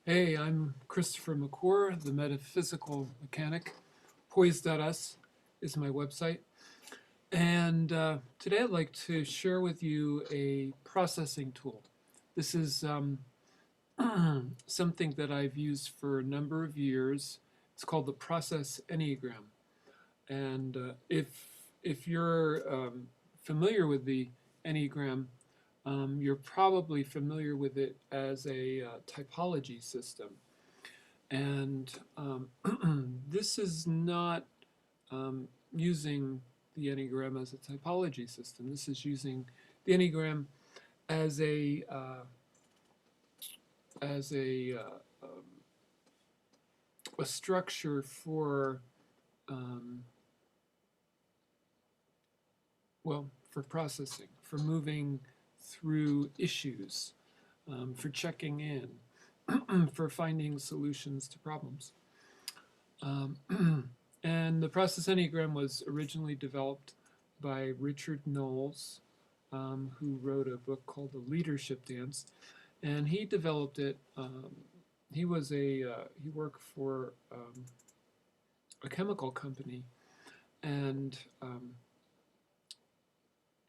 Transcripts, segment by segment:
Hey, I'm Christopher Macor, the metaphysical mechanic. Poise.us is my website. And today I'd like to share with you a processing tool. This is something that I've used for a number of years. It's called the Process Enneagram. And if you're familiar with the Enneagram, you're probably familiar with it as a typology system. And this is not using the Enneagram as a typology system. This is using the Enneagram as a structure for for processing, for moving through issues, for checking in, for finding solutions to problems. And the Process Enneagram was originally developed by Richard Knowles, who wrote a book called The Leadership Dance, and he developed it. He worked for a chemical company, and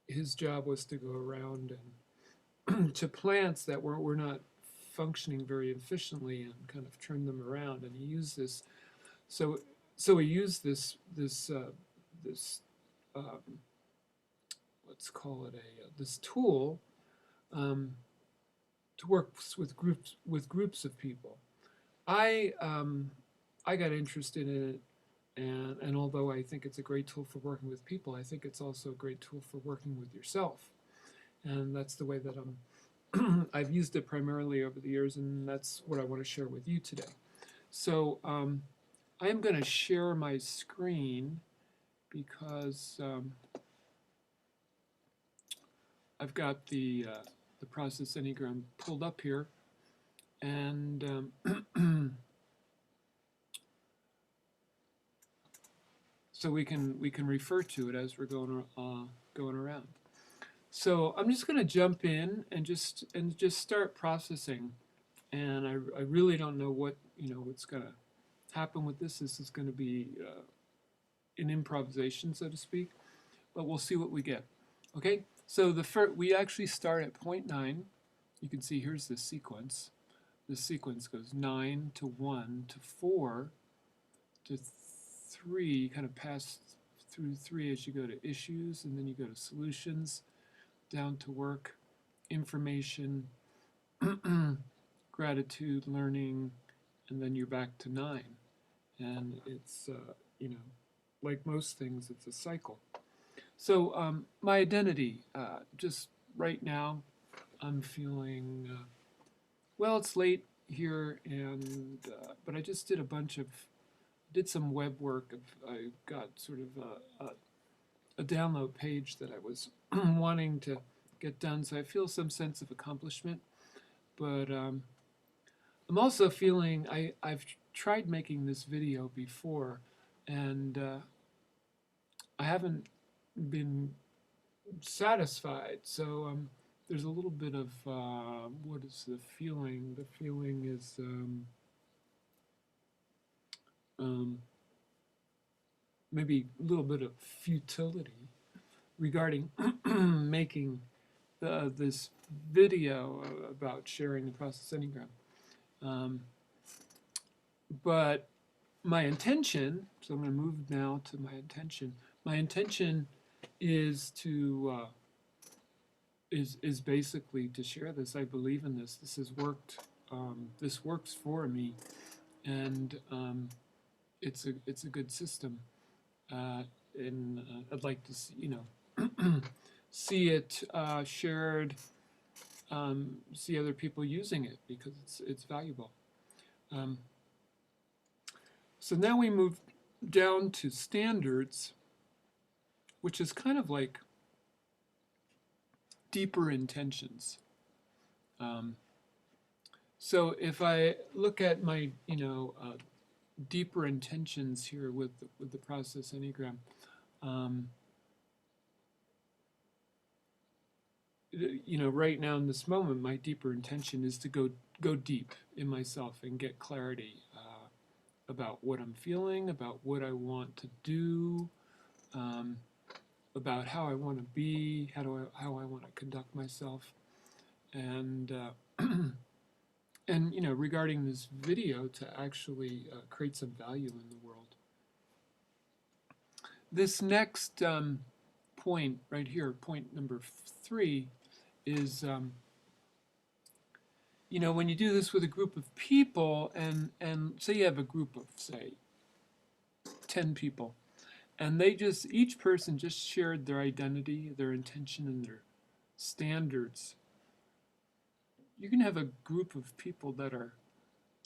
his job was to go around and to plants that were not functioning very efficiently and kind of turn them around. And he used this. So he used this let's call it this tool to work with groups of people. I got interested in it, and although I think it's a great tool for working with people, I think it's also a great tool for working with yourself. And that's the way that I've used it primarily over the years, and that's what I want to share with you today. So I am going to share my screen because I've got the Process Enneagram pulled up here, and so we can refer to it as we're going around. So I'm just going to jump in and just start processing, and I really don't know what's going to happen with this. This is going to be an improvisation, so to speak, but we'll see what we get. Okay, so we actually start at point 9. You can see here's the sequence. This sequence goes 9 to 1 to 4 to 3. You kind of pass through 3 as you go to issues, and then you go to solutions, down to work, information, gratitude, learning, and then you're back to 9. And it's, like most things, it's a cycle. So my identity, just right now, I'm feeling, it's late here, and but I just did some web work. I got sort of a download page that I was wanting to get done, so I feel some sense of accomplishment. But I'm also feeling I've tried making this video before, and I haven't been satisfied. So there's a little bit of what is the feeling? The feeling is maybe a little bit of futility regarding making this video about sharing the Process Enneagram. But my intention, so I'm going to move now to my intention. My intention is to is basically to share this. I believe in this. This has worked. This works for me, and it's a good system. And I'd like to see, see it shared, see other people using it because it's valuable. So now we move down to standards, which is kind of like deeper intentions. So if I look at my, deeper intentions here with the Process Enneagram, right now in this moment, my deeper intention is to go deep in myself and get clarity about what I'm feeling, about what I want to do, um, about how I want to be, how I want to conduct myself, and and regarding this video, to actually create some value in the world. This next point right here, point number 3, is when you do this with a group of people, and say you have a group of, say, 10 people, and each person just shared their identity, their intention, and their standards, you can have a group of people that are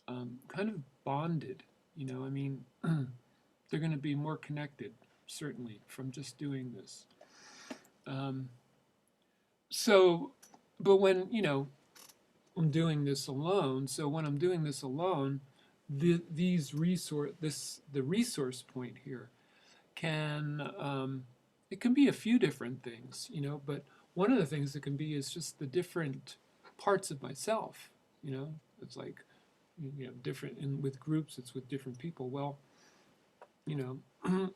kind of bonded. I mean, they're going to be more connected, certainly, from just doing this. So, but when, I'm doing this alone, the resource point here it can be a few different things, but one of the things it can be is just the different parts of myself. It's like, different, and with groups, it's with different people. Well,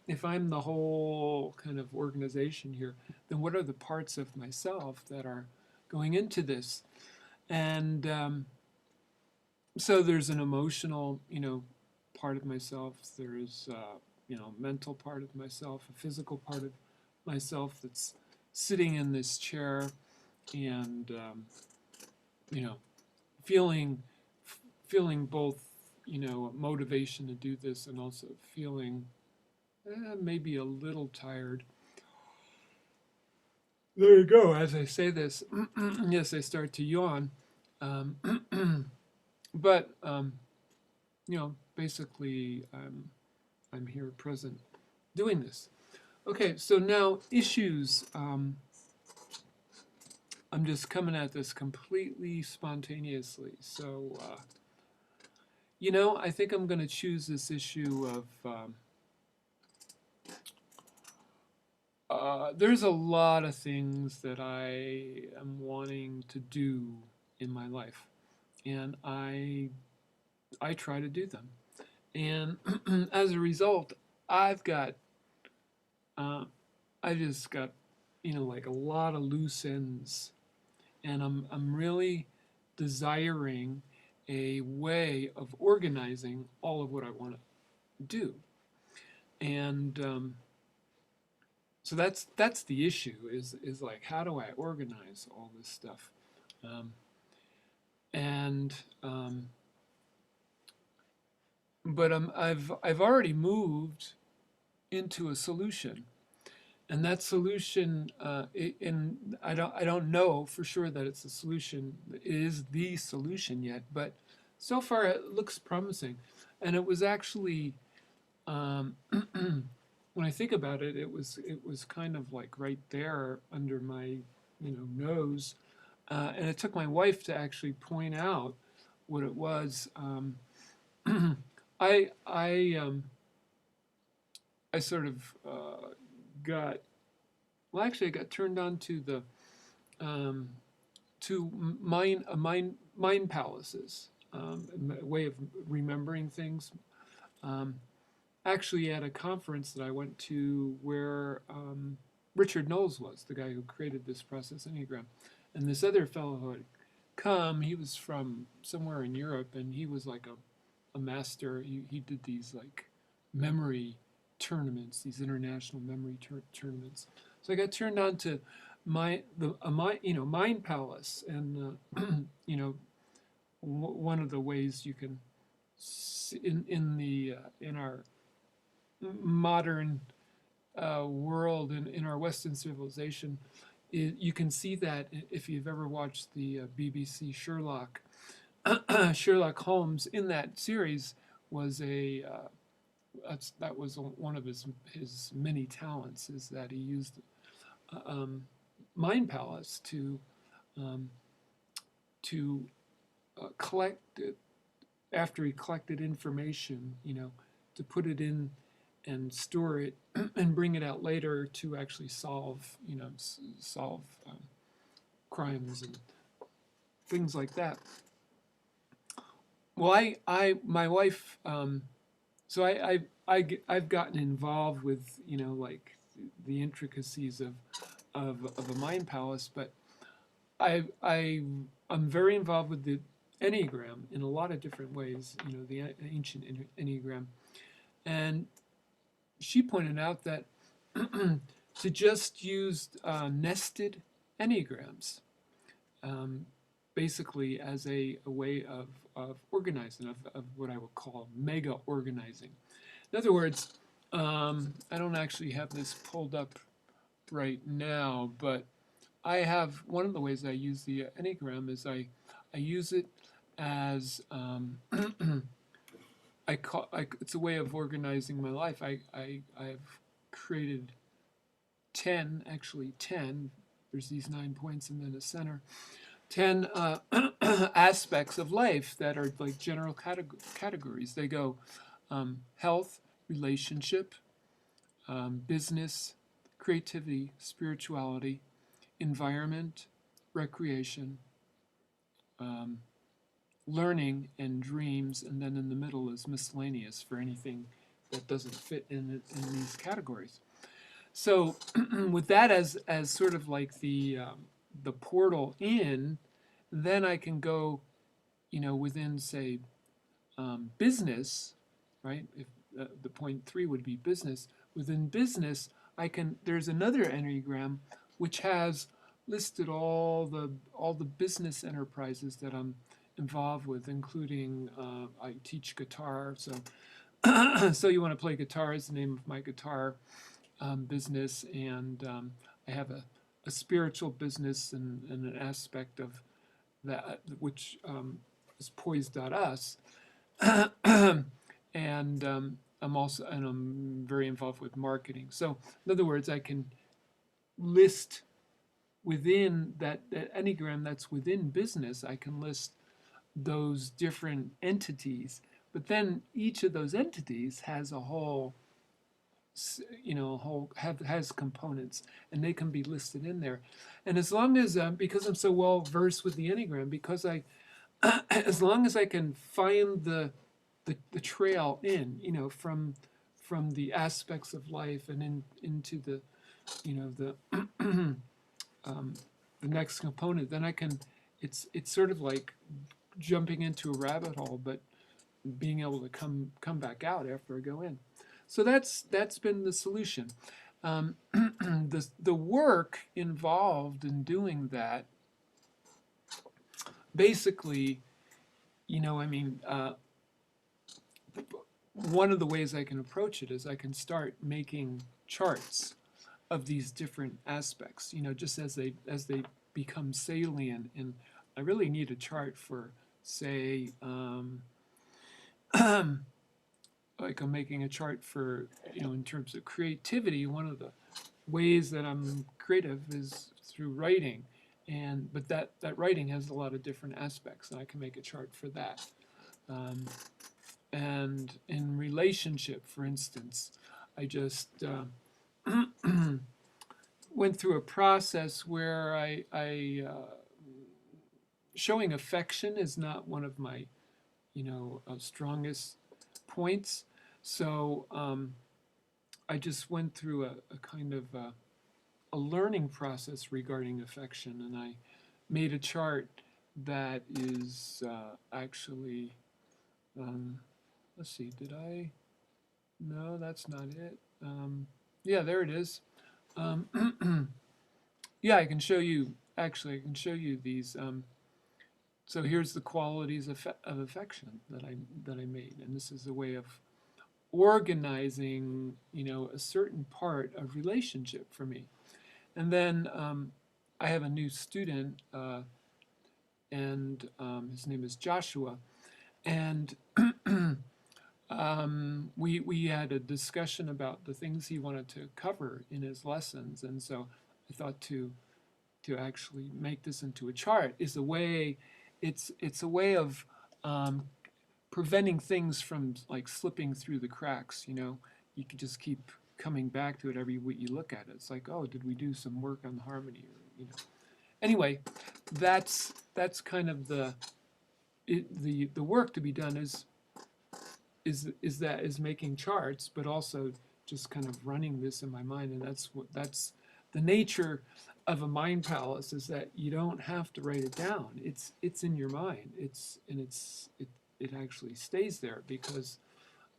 if I'm the whole kind of organization here, then what are the parts of myself that are going into this? And so there's an emotional, part of myself. There's, mental part of myself, a physical part of myself that's sitting in this chair and, feeling both, motivation to do this, and also feeling maybe a little tired. There you go. As I say this, yes, I start to yawn. But basically, I'm here present doing this. Okay, so now issues. I'm just coming at this completely spontaneously. So, I think I'm going to choose this issue of. There's a lot of things that I am wanting to do in my life, and I try to do them. And as a result, I've got, I just got, like a lot of loose ends, and I'm really desiring a way of organizing all of what I want to do, and so that's the issue. Is like, how do I organize all this stuff, and but I've already moved into a solution, and that solution, I don't know for sure that it's a solution. It is the solution yet, but so far it looks promising, and it was actually, when I think about it, it was kind of like right there under my nose, and it took my wife to actually point out what it was. I sort of got I got turned on to the to mind palaces, a way of remembering things. Actually, at a conference that I went to where Richard Knowles was, the guy who created this Process Enneagram, and this other fellow who had come, he was from somewhere in Europe, and he was like a master. He did these like memory tournaments, these international memory tournaments. So I got turned on to Mind Palace, and one of the ways you can in our modern world, in our Western civilization, you can see that if you've ever watched the BBC Sherlock. Sherlock Holmes in that series was that was one of his many talents, is that he used Mind Palace to collect it, after he collected information, to put it in and store it and bring it out later to actually solve crimes and things like that. Well, my wife, so I've gotten involved with, like the intricacies of a mind palace, but I'm very involved with the Enneagram in a lot of different ways, the Ancient Enneagram. And she pointed out that to just use nested Enneagrams, basically as a way of organizing, of what I would call mega organizing. In other words, I don't actually have this pulled up right now, but I have one of the ways I use the Enneagram is I use it as it's a way of organizing my life. I've created 10, actually 10. There's these 9 points and then a center. 10 aspects of life that are like general categories. They go health, relationship, business, creativity, spirituality, environment, recreation, learning, and dreams, and then in the middle is miscellaneous for anything that doesn't fit in these categories. So with that as sort of like the portal in, then I can go, within, say, business, right? If the point 3 would be business. Within business, there's another Enneagram which has listed all the business enterprises that I'm involved with, including I teach guitar, so so you want to play guitar is the name of my guitar business, and I have a spiritual business and an aspect of that which is poised.us, and I'm very involved with marketing. So in other words, I can list within that Enneagram that's within business, I can list those different entities, but then each of those entities has a whole, has components, and they can be listed in there. And as long as, because I'm so well versed with the Enneagram, because as long as I can find the trail in, from the aspects of life and into the, the the next component, then I can, it's sort of like jumping into a rabbit hole, but being able to come back out after I go in. So that's been the solution. The work involved in doing that, basically, one of the ways I can approach it is I can start making charts of these different aspects, just as they become salient. And I really need a chart for, say, like I'm making a chart for, in terms of creativity. One of the ways that I'm creative is through writing, but that writing has a lot of different aspects, and I can make a chart for that. And in relationship, for instance, I just went through a process where I showing affection is not one of my, strongest points. So I just went through a kind of a learning process regarding affection, and I made a chart that is actually, let's see, no, that's not it. Yeah, there it is. Yeah, I can show you, actually, I can show you these. So here's the qualities of affection that I made, and this is a way of organizing, a certain part of relationship for me. And then I have a new student, and his name is Joshua, and we had a discussion about the things he wanted to cover in his lessons, and so I thought to actually make this into a chart is a way. It's a way of preventing things from like slipping through the cracks. You can just keep coming back to it every week you look at it. It's like, oh, did we do some work on the harmony, or anyway, that's kind of the work to be done is making charts, but also just kind of running this in my mind, and that's the nature of a mind palace, is that you don't have to write it down. It's in your mind. It actually stays there because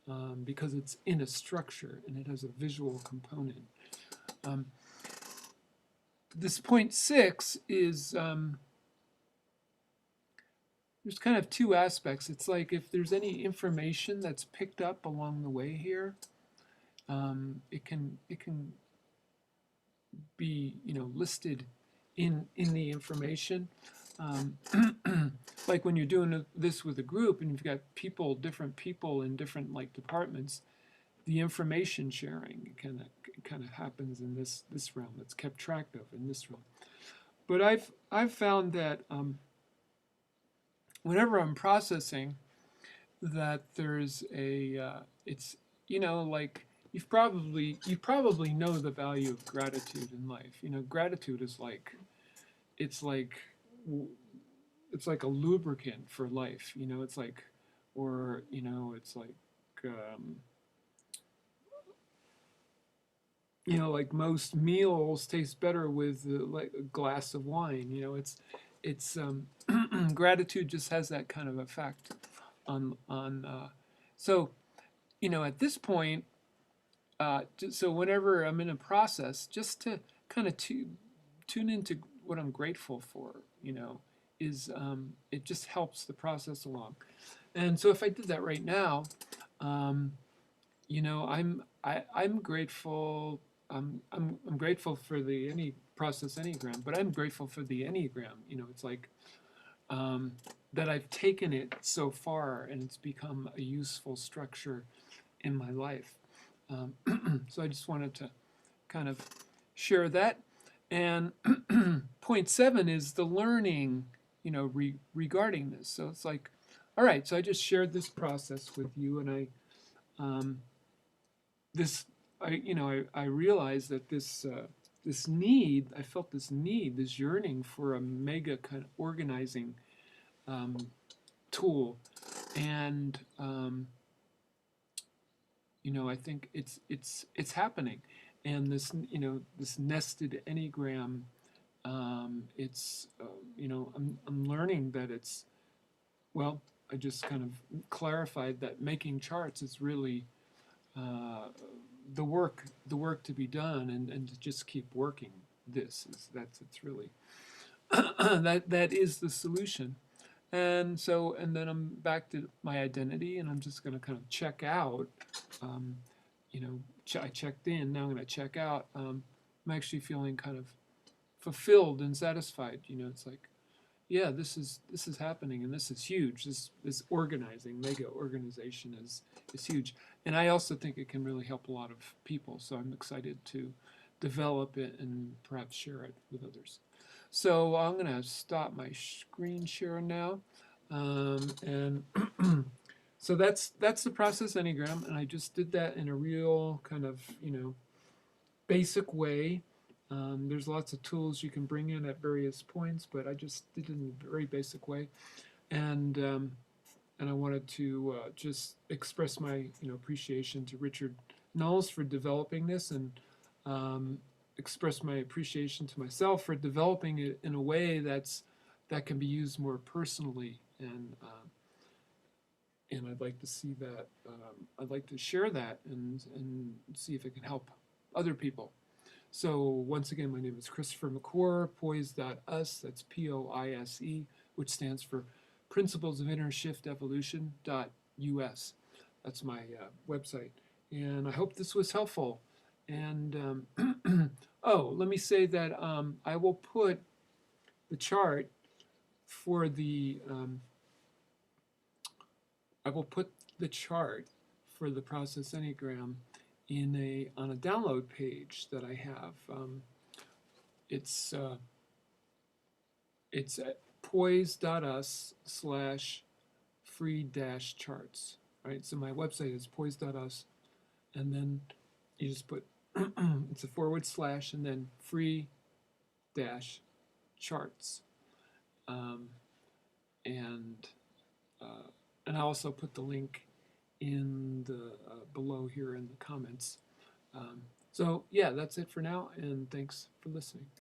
it's in a structure and it has a visual component. This point 6 is there's kind of two aspects. It's like if there's any information that's picked up along the way here, it can be listed in the information. Like when you're doing this with a group and you've got different people in different like departments, the information sharing kind of happens in this realm. It's kept track of in this realm. But I've found that whenever I'm processing, that there's it's like you probably know the value of gratitude in life. Gratitude is it's like a lubricant for life. It's like, or it's like like most meals taste better with like a glass of wine. It's gratitude just has that kind of effect on so at this point, so whenever I'm in a process, just to kind of tune into what I'm grateful for, is it just helps the process along. And so if I did that right now, I'm grateful. I'm grateful for the Process Enneagram, but I'm grateful for the Enneagram. It's like that I've taken it so far and it's become a useful structure in my life. So I just wanted to kind of share that. And point 7 is the learning, regarding this. So it's like, all right, so I just shared this process with you, and I realized that this need, I felt this need, this yearning for a mega kind of organizing tool, and I think it's happening, and this nested Enneagram, it's I'm learning that it's, well, I just kind of clarified that making charts is really the work to be done, and to just keep working. It's really that is the solution. And then I'm back to my identity, and I'm just going to kind of check out. I checked in. Now I'm going to check out. I'm actually feeling kind of fulfilled and satisfied. It's like, yeah, this is happening, and this is huge. This organizing, mega organization is huge, and I also think it can really help a lot of people. So I'm excited to develop it and perhaps share it with others. So I'm going to stop my screen share now, and so that's the Process Enneagram, and I just did that in a real kind of basic way. There's lots of tools you can bring in at various points, but I just did it in a very basic way, and I wanted to just express my appreciation to Richard Knowles for developing this, and express my appreciation to myself for developing it in a way that can be used more personally, and I'd like to see that. I'd like to share that and see if it can help other people. So once again, my name is Christopher Macor, poise.us, that's POISE, which stands for Principles of Inner Shift Evolution.us. That's my website. And I hope this was helpful. And let me say that I will put the chart for the Process Enneagram on a download page that I have. It's at poise.us/free-charts. Right, so my website is poise.us, and then you just put it's a / and then free-charts. charts. Um, and I also put the link in the below here in the comments. So yeah, that's it for now, and thanks for listening.